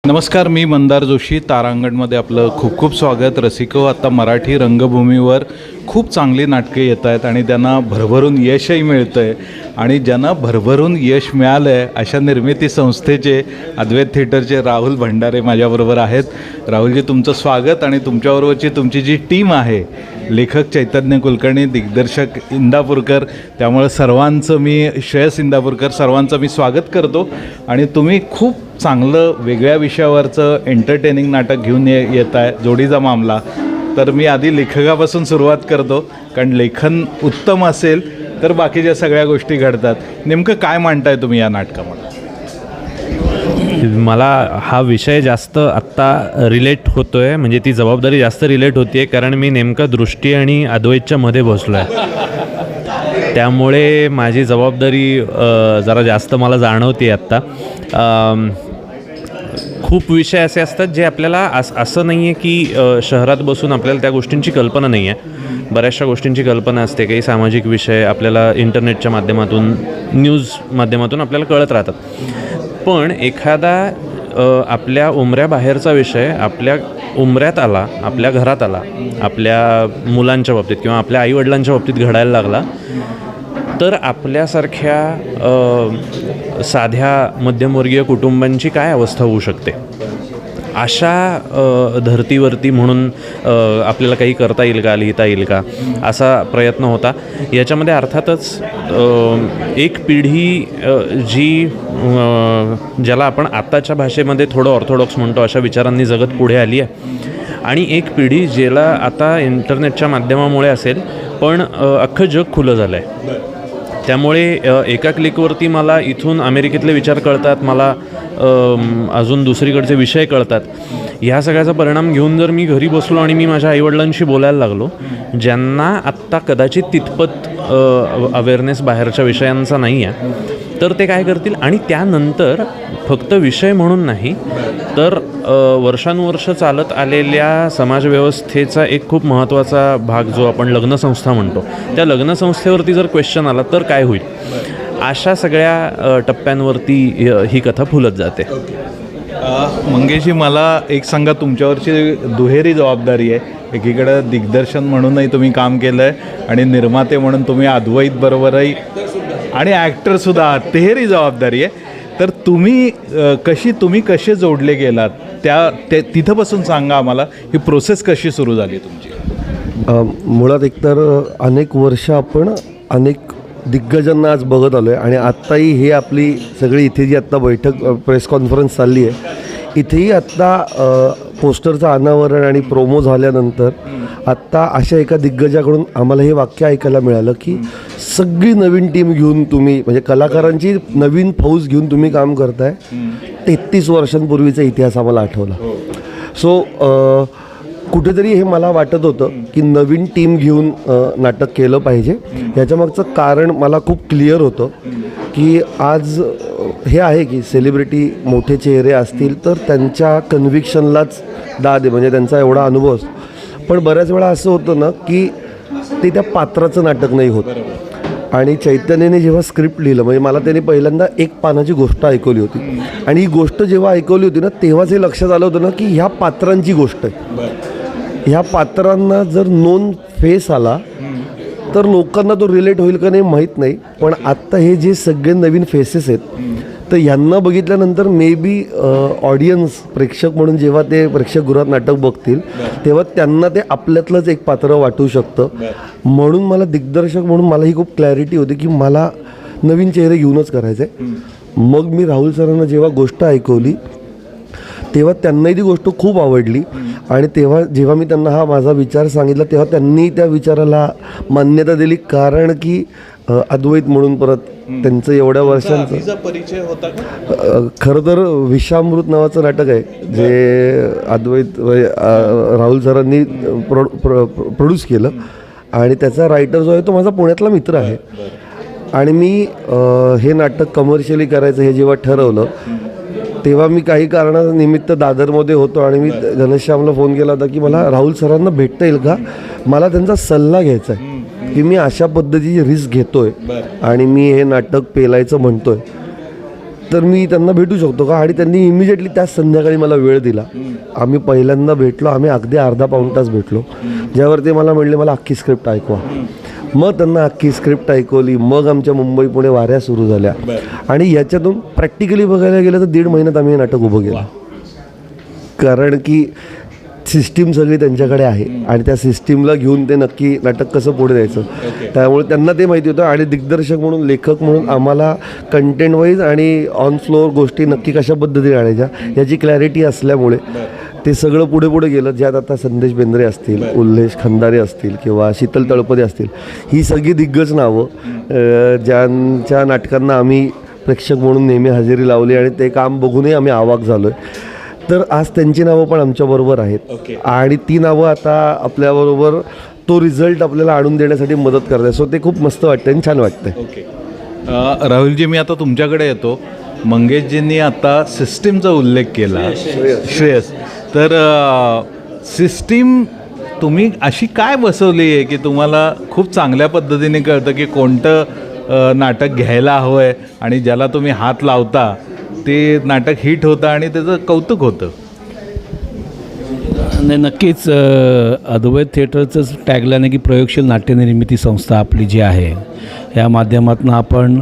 नमस्कार, मी मंदार जोशी. तारांगणमध्ये आपलं खूप खूप स्वागत. रसिको, आता मराठी रंगभूमीवर खूप चांगली नाटके येत आहेत आणि त्यांना भरभरून यशही मिळतं आहे. आणि ज्यांना भरभरून यश मिळालं आहे अशा निर्मिती संस्थेचे अद्वैत थिएटरचे राहुल भंडारे माझ्याबरोबर आहेत. राहुलजी, तुमचं स्वागत. आणि तुमच्याबरोबरची तुमची जी टीम आहे, लेखक चैतन्य कुलकर्णी, दिग्दर्शक इंदापूरकर, त्यामुळे सर्वांचं मी श्रेयस इंदापूरकर सर्वांचं मी स्वागत करतो. आणि तुम्ही खूप चांगलं वेगळ्या विषयावरचं एंटरटेनिंग नाटक घेऊन येत आहे, जोडीचा मामला. तर मी आधी लेखकापासून सुरुवात करतो, कारण लेखन उत्तम असेल तर बाकीच्या सगळ्या गोष्टी घडतात. नेमकं काय मांडताय तुम्ही या नाटकामध्ये? मला हा विषय जास्त आत्ता रिलेट होतो आहे, म्हणजे ती जबाबदारी जास्त रिलेट होती आहे, कारण मी नेमकं दृष्टी आणि अद्वैतच्या मध्ये बसलो आहे. त्यामुळे माझी जबाबदारी जरा जास्त मला जाणवते आत्ता. खूप विषय असे असतात जे आपल्याला असं नाही आहे की शहरात बसून आपल्याला त्या गोष्टींची कल्पना नाही आहे. बऱ्याचशा गोष्टींची कल्पना असते. काही सामाजिक विषय आपल्याला इंटरनेटच्या माध्यमातून, न्यूज माध्यमातून आपल्याला कळत राहतात. पण एखादा आपल्या उमऱ्याबाहेरचा विषय आपल्या उमऱ्यात आला, आपल्या घरात आला, आपल्या मुलांच्या बाबतीत किंवा आपल्या आईवडिलांच्या बाबतीत घडायला लागला, तर आपल्यासारख्या साध्या मध्यमवर्गीय कुटुंबांची काय अवस्था होऊ शकते. अशा धर्तीवरती म्हणून आपल्याला काही करता येईल का, लिहिता येईल का, असा प्रयत्न होता. याच्यामध्ये अर्थातच एक पिढी जी ज्याला आपण आत्ताच्या भाषेमध्ये थोडं ऑर्थोडॉक्स म्हणतो अशा विचारांनी जगत पुढे आली आहे, आणि एक पिढी ज्याला आता इंटरनेटच्या माध्यमामुळे असेल पण अख्खं जग खुलं झालं आहे. त्यामुळे एका क्लिकवरती मला इथून अमेरिकेतले विचार कळतात, मला अजून दुसरीकडचे विषय कळतात. ह्या सगळ्याचा परिणाम घेऊन जर मी घरी बसलो आणि मी माझ्या आईवडिलांशी बोलायला लागलो, ज्यांना आत्ता कदाचित तितपत अवेअरनेस बाहेरच्या विषयांचा नाही आहे, तर ते काय करतील. आणि त्यानंतर फक्त विषय म्हणून नाही तर वर्षानुवर्ष चालत आलेल्या समाजव्यवस्थेचा एक खूप महत्त्वाचा भाग जो आपण लग्नसंस्था म्हणतो, त्या लग्नसंस्थेवरती जर क्वेश्चन आला तर काय होईल. अशा सगळ्या टप्प्यांवरती ही कथा फुलत जाते. मंगेशजी, मला एक सांगा, तुमच्यावरची दुहेरी जबाबदारी आहे. एकीकडं दिग्दर्शन म्हणूनही तुम्ही काम केलं आहे आणि निर्माते म्हणून तुम्ही अद्वैत बरोबरही आणि ॲक्टरसुद्धा आहात. तिहेरी जबाबदारी आहे. तर तुम्ही कसे जोडले गेलात तिथंपासून सांगा आम्हाला. ही प्रोसेस कशी सुरू झाली तुमची? मुळात एकतर अनेक वर्ष आपण अनेक दिग्गजांना आज बघत आलो आहे, आणि आत्ताही हे आपली सगळी इथे जी आत्ता बैठक प्रेस कॉन्फरन्स चालली आहे, इथेही आत्ता पोस्टरचं अनावरण आणि प्रोमो झाल्यानंतर आत्ता अशा एका दिग्गजाकडून आम्हाला हे वाक्य ऐकायला मिळालं की सगळी नवीन टीम घेऊन तुम्ही, म्हणजे कलाकारांची नवीन फौज घेऊन तुम्ही काम करताय. 33 वर्षांपूर्वीचा इतिहास आम्हाला आठवला. सो कुठेतरी हे मला वाटत होतं की नवीन टीम घेऊन नाटक केलं पाहिजे. ह्याच्यामागचं कारण मला खूप क्लिअर होतं की आज हे आहे की सेलिब्रिटी मोठे चेहरे असतील तर त्यांच्या कन्व्हिक्शनलाच दाद आहे, म्हणजे त्यांचा एवढा अनुभव असतो. पण बऱ्याच वेळा असं होतं ना की ते त्या पात्राचं नाटक नाही होत. आणि चैतन्यने जेव्हा स्क्रिप्ट लिहिलं, म्हणजे मला त्याने पहिल्यांदा एक पानाची गोष्ट ऐकवली होती, आणि ही गोष्ट जेव्हा ऐकवली होती ना तेव्हाच हे लक्षात आलं होतं ना की ह्या पात्रांची गोष्ट आहे. ह्या पात्रांना जर नोन फेस आला तर लोकांना तो रिलेट होईल का नाही माहीत नाही. पण आत्ता हे जे सगळे नवीन फेसेस आहेत तर ह्यांना बघितल्यानंतर मे बी ऑडियन्स, प्रेक्षक म्हणून जेव्हा ते प्रेक्षकगृहात नाटक बघतील तेव्हा त्यांना ते आपल्यातलंच एक पात्र वाटू शकतं. म्हणून मला दिग्दर्शक म्हणून मला ही खूप क्लॅरिटी होती की मला नवीन चेहरे घेऊनच करायचं आहे. मग मी राहुल सरांना जेव्हा गोष्ट ऐकवली तेव्हा त्यांनाही ती गोष्ट खूप आवडली, आणि जेव्हा मी त्यांना हा माझा विचार सांगितला तेव्हा त्यांनी त्या विचाराला मान्यता दिली. कारण की अद्वैत म्हणून परत त्यांचं एवढ्या वर्षांचा परिचय होता. खरं तर विषामृत नावाचं नाटक आहे जे अद्वैत राहुल सरांनी प्रोड्यूस केलं, आणि त्याचा रायटर जो आहे तो माझा पुण्यातला मित्र आहे. आणि मी हे नाटक कमर्शियली करायचं हे जेव्हा ठरवलं तेव्हा मी काही कारणानिमित्त दादरमध्ये होतो, आणि मी घनश्यामला फोन केला होता की मला राहुल सरांना भेटता येईल का, मला त्यांचा सल्ला घ्यायचा आहे की मी अशा पद्धतीची रिस्क घेतो आहे आणि मी हे नाटक पेलायचं म्हणतो आहे. तर मी त्यांना भेटू शकतो का? आणि त्यांनी इमिजिएटली त्याच संध्याकाळी मला वेळ दिला. आम्ही पहिल्यांदा भेटलो, आम्ही अगदी अर्धा पाऊण तास भेटलो, ज्यावर ते मला म्हणले मला अख्खी स्क्रिप्ट ऐकवा. मग त्यांना अख्खी स्क्रिप्ट ऐकवली. मग आमच्या मुंबई पुणे वाऱ्या सुरू झाल्या आणि याच्यातून प्रॅक्टिकली बघायला गेलं तर 1.5 महिन्यात आम्ही हे नाटक उभं केलं. कारण की सिस्टीम सगळी त्यांच्याकडे आहे आणि त्या सिस्टीमला घेऊन ते नक्की नाटक कसं पुढे द्यायचं, त्यामुळे त्यांना ते माहिती होतं. आणि दिग्दर्शक म्हणून, लेखक म्हणून आम्हाला कंटेंट वाईज आणि ऑन फ्लोअर गोष्टी नक्की कशा पद्धतीने आणायच्या याची क्लॅरिटी असल्यामुळे ते सगळं पुढे पुढे गेलं. ज्यात आता संदेश बेंद्रे असतील, उल्लेश खंदारे असतील किंवा शीतल तळपदे असतील, ही सगळी दिग्गज नावं ज्यांच्या नाटकांना आम्ही प्रेक्षक म्हणून नेहमी हजेरी लावली आणि ते काम बघूनही आम्ही अवाक झालो आहे. तर आज त्यांची नावं पण आमच्याबरोबर आहेत आणि ती नावं आता आपल्याबरोबर तो रिझल्ट आपल्याला आणून देण्यासाठी मदत करते. सो ते खूप मस्त वाटतं आणि छान वाटतं. राहुलजी, मी आता तुमच्याकडे येतो. मंगेशजींनी आता सिस्टीमचा उल्लेख केला, श्रेयस. तर सिस्टीम तुम्ही अशी काय बसवली आहे की तुम्हाला खूप चांगल्या पद्धतीने कळतं की कोणतं नाटक घ्यायला हवं आहे आणि ज्याला तुम्ही हात लावता ते नाटक हिट होतं आणि त्याचं कौतुक होतं? नाही, नक्कीच अद्वैत थिएटरचंच टॅगलाईन आहे की प्रयोगशील नाट्यनिर्मिती संस्था आपली जी आहे, या माध्यमातून आपण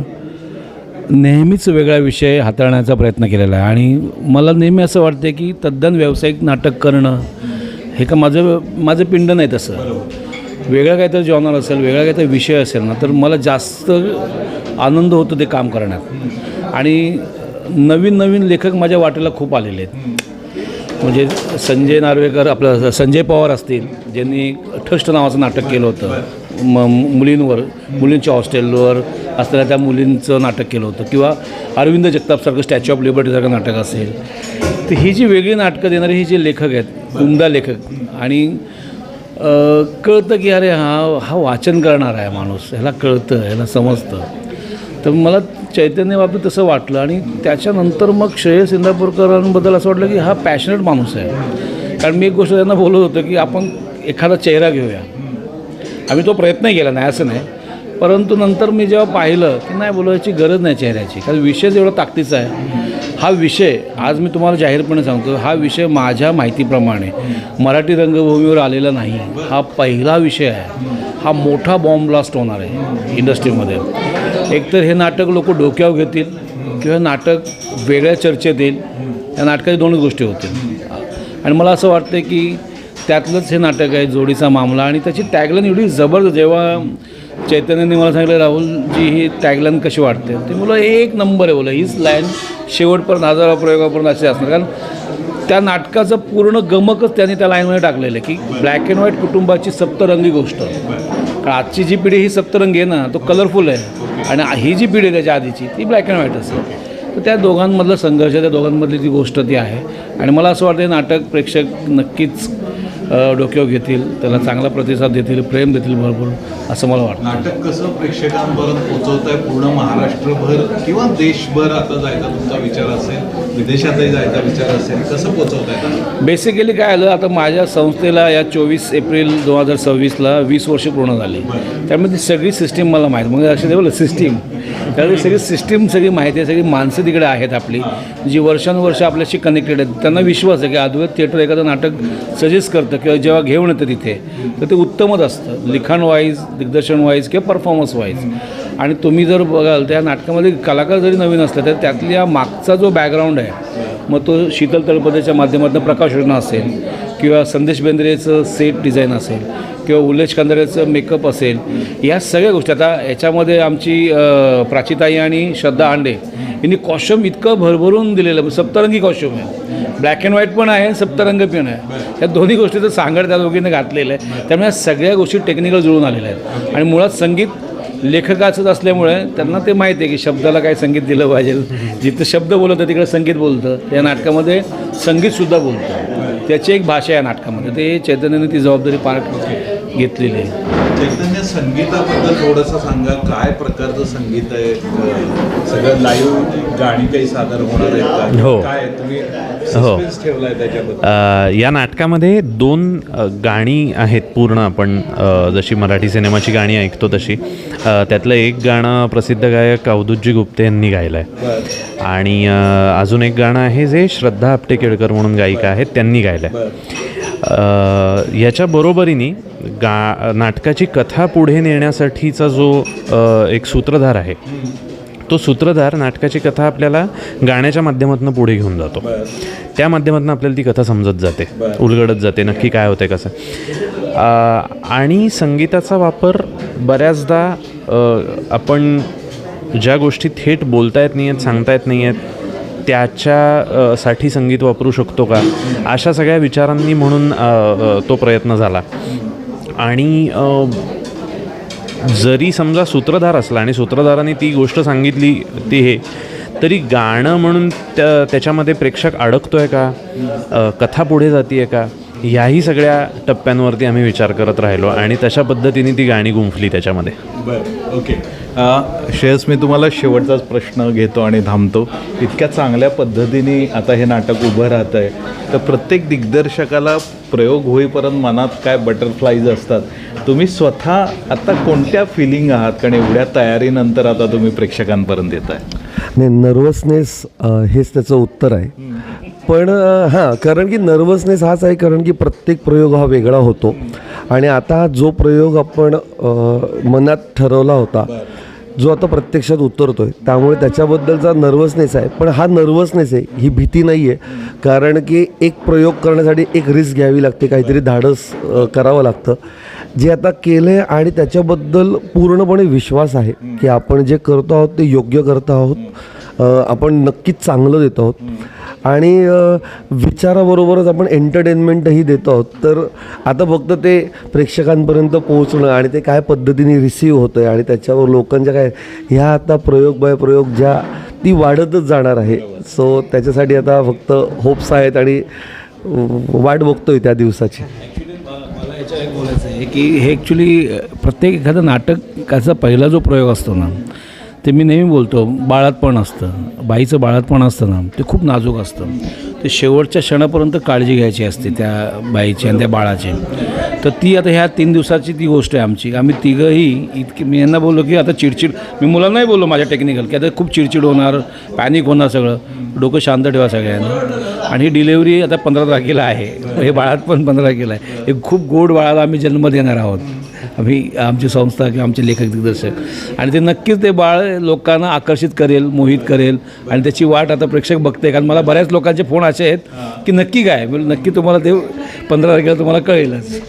नेहमीच वेगळा विषय हाताळण्याचा प्रयत्न केलेला आहे. आणि मला नेहमी असं वाटतं की तद्दन व्यावसायिक नाटक करणं हे का माझं पिंड नाही. तसं वेगळं काहीतरी जॉनर असेल, वेगळा काहीतरी विषय असेल ना, तर मला जास्त आनंद होतो ते काम करण्यात. आणि नवीन नवीन लेखक माझ्या वाटेला खूप आलेले आहेत. म्हणजे संजय नार्वेकर, आपलं संजय पवार असतील, ज्यांनी ठष्ट नावाचं नाटक केलं होतं मुलींच्या हॉस्टेलवर असलेल्या त्या मुलींचं नाटक केलं होतं. किंवा अरविंद जगतापसारखं स्टॅच्यू ऑफ लिबर्टीसारखं नाटक असेल. तर ही जी वेगळी नाटकं देणारे ही जे लेखक आहेत, उमदा लेखक, आणि कळतं की अरे हा वाचन करणार आहे माणूस, ह्याला कळतं, ह्याला समजतं. तर मला चैतन्य बाबतीत तसं वाटलं. आणि त्याच्यानंतर मग श्रेयस इंदापूरकरांबद्दल असं वाटलं की हा पॅशनेट माणूस आहे. कारण मी एक गोष्ट त्यांना बोलत होतो की आपण एखादा चेहरा घेऊया. आम्ही तो प्रयत्नही केला नाही असं नाही, परंतु नंतर मी जेव्हा पाहिलं की नाही, बोलायची गरज नाही चेहऱ्याची, कारण विषय एवढा ताकदीचा आहे. हा विषय आज मी तुम्हाला जाहीरपणे सांगतो, हा विषय माझ्या माहितीप्रमाणे मराठी रंगभूमीवर आलेला नाही. हा पहिला विषय आहे. हा मोठा बॉम्ब ब्लास्ट होणार आहे इंडस्ट्रीमध्ये. एकतर हे नाटक लोक डोक्यावर घेतील किंवा नाटक वेगळ्या चर्चेत येईल. या नाटकाच्या दोनच गोष्टी होतील. आणि मला असं वाटतं की त्यातलंच हे नाटक आहे जोडीचा मामला. आणि त्याची टॅगलाईन एवढी जबरदस्त. जेव्हा चैतन्यने मला सांगितलं, राहुलजी ही टॅगलाईन कशी वाटते, ते मुलं एक नंबर आहे. बोला हीच लाईन शेवटपर्यंत, हजारो प्रयोगापर्यंत असे असणार. कारण त्या नाटकाचं पूर्ण गमकच त्यांनी त्या लाईनमध्ये टाकलेलं आहे की ब्लॅक अँड व्हाईट कुटुंबाची सप्तरंगी गोष्ट. कारण आजची जी पिढी ही सप्तरंगी आहे ना, तो कलरफुल आहे. आणि ही जी पिढी आहे त्याच्या आधीची ती ब्लॅक अँड व्हाईट असते. तर त्या दोघांमधलं संघर्ष, त्या दोघांमधली ती गोष्ट ती आहे. आणि मला असं वाटतं हे नाटक प्रेक्षक नक्कीच डोक्यावर घेतील, त्याला चांगला प्रतिसाद देतील, प्रेम देतील भरपूर, असं मला वाटतं. नाटक कसं प्रेक्षकांपर्यंत पोहोचवत आहे पूर्ण महाराष्ट्रभर किंवा देशभर आता जायचा तुमचा विचार असेल, विदेशातही जायचा विचार असेल, कसं पोहोचवत आहे? बेसिकली काय आलं, आता माझ्या संस्थेला या 24 एप्रिल 2026ला 20 वर्ष पूर्ण झाली. त्यामुळे ती सगळी सिस्टीम मला माहीत, मग असे बोल सिस्टीम, त्यामुळे सगळी सिस्टीम सगळी माहिती आहे. सगळी माणसं तिकडे आहेत आपली, जी वर्षानुवर्ष आपल्याशी कनेक्टेड आहेत. त्यांना विश्वास आहे की अद्वैत थिएटर एखादं नाटक सजेस्ट करतं किंवा जेव्हा घेऊन येतं तिथे, तर ते उत्तमच असतं, लिखाण वाईज, दिग्दर्शन वाईज किंवा परफॉर्मन्स वाईज. आणि तुम्ही जर बघाल त्या नाटकामध्ये कलाकार जरी नवीन असले तर त्यातल्या मागचा जो बॅकग्राऊंड आहे, मग तो शीतल तळपदेच्या माध्यमातून प्रकाश योजना असेल किंवा संदेश बेंद्रेचं सेट डिझाईन असेल किंवा उल्लेश खंदारेचं मेकअप असेल, या सगळ्या गोष्टी. आता याच्यामध्ये आमची प्राचीताई आणि श्रद्धा आंडे यांनी कॉस्ट्युम इतकं भरभरून दिलेलं, सप्तरंगी कॉस्ट्युम आहे, ब्लॅक अँड व्हाईट पण आहे, सप्तरंग पण आहे. या दोन्ही गोष्टीचं सांगड त्या दोघींनी घातलेलं आहे. त्यामुळे या सगळ्या गोष्टी टेक्निकल जुळून आलेल्या आहेत. आणि मुळात संगीत लेखकाचंच असल्यामुळे त्यांना ते माहिती आहे की शब्दाला काय संगीत दिलं पाहिजे. जिथं शब्द बोलतं तिकडे संगीत बोलतं. या नाटकामध्ये संगीतसुद्धा बोलतं, त्याची एक भाषा या नाटकामध्ये. ते चैतन्याने ती जबाबदारी पार घेतलेली आहे. चैतन्य, संगीताबद्दल थोडंसं सांगा, काय प्रकारचं संगीत आहे? सगळं लाईव्ह गाणी काही सादर होणार आहेत का? हो. काय तुम्ही हो. या नाटकामध्ये 2 गाणी आहेत पूर्ण. आपण जशी मराठी सिनेमाची गाणी ऐकतो तशी. त्यातलं एक गाणं प्रसिद्ध गायक अवधूतजी गुप्ते यांनी गायलं आहे आणि अजून एक गाणं आहे जे श्रद्धा आपटे केळकर म्हणून गायिका आहेत त्यांनी गायलं आहे. याच्या बरोबरीने नाटकाची कथा पुढे नेण्यासाठीचा जो एक सूत्रधार आहे तो सूत्रधार नाटकाची कथा आपल्याला गाण्याच्या माध्यमातून पुढे घेऊन जातो. त्या माध्यमातून आपल्याला ती कथा समजत जाते, उलगडत जाते, नक्की काय होतं कसं. आणि संगीताचा वापर बऱ्याचदा आपण ज्या गोष्टी थेट बोलता येत नाही आहेत, सांगता येत नाही आहेत त्याच्यासाठी संगीत वापरू शकतो का, अशा सगळ्या विचारांनी म्हणून तो प्रयत्न झाला. आणि जरी समजा सूत्रधार असला आणि सूत्रधाराने ती गोष्ट सांगितली ती हे, तरी गाणं म्हणून त्याच्यामध्ये प्रेक्षक अडकतो आहे का, कथा पुढे जाते आहे का, ह्याही सगळ्या टप्प्यांवरती आम्ही विचार करत राहिलो आणि तशा पद्धतीने ती गाणी गुंफली त्याच्यामध्ये. बरं, ओके. श्रेयस, मी तुम्हाला शेवटचाच प्रश्न घेतो आणि थांबतो. इतक्या चांगल्या पद्धतीने आता हे नाटक उभं राहतं आहे, तर प्रत्येक दिग्दर्शकाला प्रयोग होईपर्यंत मनात काय बटरफ्लाईज असतात. तुम्ही स्वतः आता कोणत्या फिलिंग आहात, कारण एवढ्या तयारीनंतर आता तुम्ही प्रेक्षकांपर्यंत येत आहे? नाही, नर्वसनेस हेच त्याचं उत्तर आहे. पण हां, कारण की नर्वसनेस हाच आहे, कारण की प्रत्येक प्रयोग हा वेगळा होतो आणि आता जो प्रयोग आपण मनात ठरवला होता जो आता प्रत्यक्षात उतरतो आहे, त्यामुळे त्याच्याबद्दलचा नर्वसनेस आहे. पण हा नर्वसनेस आहे, ही भीती नाही आहे, कारण की एक प्रयोग करण्यासाठी एक रिस्क घ्यावी लागते, काहीतरी धाडस करावं लागतं, जे आता केलं आहे आणि त्याच्याबद्दल पूर्णपणे विश्वास आहे की आपण जे करतो आहोत ते योग्य करतो आहोत, आपण नक्कीच चांगलं देतो आहोत आणि विचाराबरोबरच आपण एंटरटेनमेंटही देतो आहोत. तर आता फक्त ते प्रेक्षकांपर्यंत पोहोचणं आणि ते काय पद्धतीने रिसीव्ह होतं आहे आणि त्याच्यावर लोकांच्या काय ह्या आता प्रयोग बाय प्रयोग ज्या ती वाढतच जाणार आहे. सो त्याच्यासाठी आता फक्त होप्स आहेत आणि वाट बघतोय त्या दिवसाची. मला याच्या एक बोलायचं आहे की हे ॲक्च्युली प्रत्येक एखादं नाटकाचा पहिला जो प्रयोग असतो ना, ते मी नेहमी बोलतो बाळातपण असतं, बाईचं बाळातपण असतं ना, ते खूप नाजूक असतं. ते शेवटच्या क्षणापर्यंत काळजी घ्यायची असते त्या बाईची आणि त्या बाळाची. तर ती आता ह्या 3 दिवसाची ती गोष्ट आहे आमची. आम्ही तिघंही इतकी, मी यांना बोललो की आता चिडचिड, मी मुलांनाही बोललो माझ्या टेक्निकल की आता खूप चिडचिड होणार, पॅनिक होणार, सगळं डोकं शांत ठेवा सगळ्यांना. आणि ही डिलेवरी आता 15 तारखेला आहे, हे बाळात पण 15 तारखेला आहे. एक खूप गोड बाळाला आम्ही जन्म देणार आहोत, आम्ही आमची संस्था किंवा आमचे लेखक दिग्दर्शक. आणि ते नक्कीच ते बाळ लोकांना आकर्षित करेल, मोहित करेल आणि त्याची वाट आता प्रेक्षक बघते. कारण मला बऱ्याच लोकांचे फोन असे आहेत की नक्की काय, नक्की तुम्हाला ते 15 तारखेला तुम्हाला कळेलच.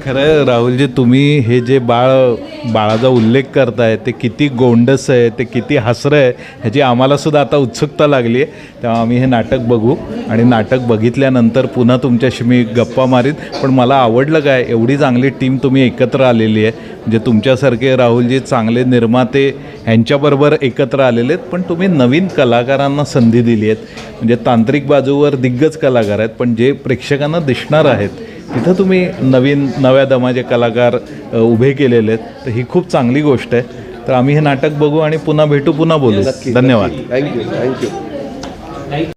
खरं आहे राहुलजी, तुम्ही हे जे बाळाचा उल्लेख करताय ते किती गोंडस आहे, ते किती हसरं आहे, ह्याची आम्हालासुद्धा आता उत्सुकता लागली आहे. तेव्हा आम्ही हे नाटक बघू आणि नाटक बघितल्यानंतर पुन्हा तुमच्याशी मी गप्पा मारीन. पण मला आवडलं काय, एवढी चांगली टीम तुम्ही एकत्र आलेली आहे. म्हणजे तुमच्यासारखे राहुलजी चांगले निर्माते ह्यांच्याबरोबर एकत्र आलेले आहेत, पण तुम्ही नवीन कलाकारांना संधी दिली आहेत. म्हणजे तांत्रिक बाजूवर दिग्गज कलाकार आहेत, पण जे प्रेक्षकांना दिसणार आहेत तिथं तुम्ही नव्या दमाचे कलाकार उभे केलेले आहेत. तर ही खूप चांगली गोष्ट आहे. तर आम्ही हे नाटक बघू आणि पुन्हा भेटू, पुन्हा बोलू. धन्यवाद. थँक्यू.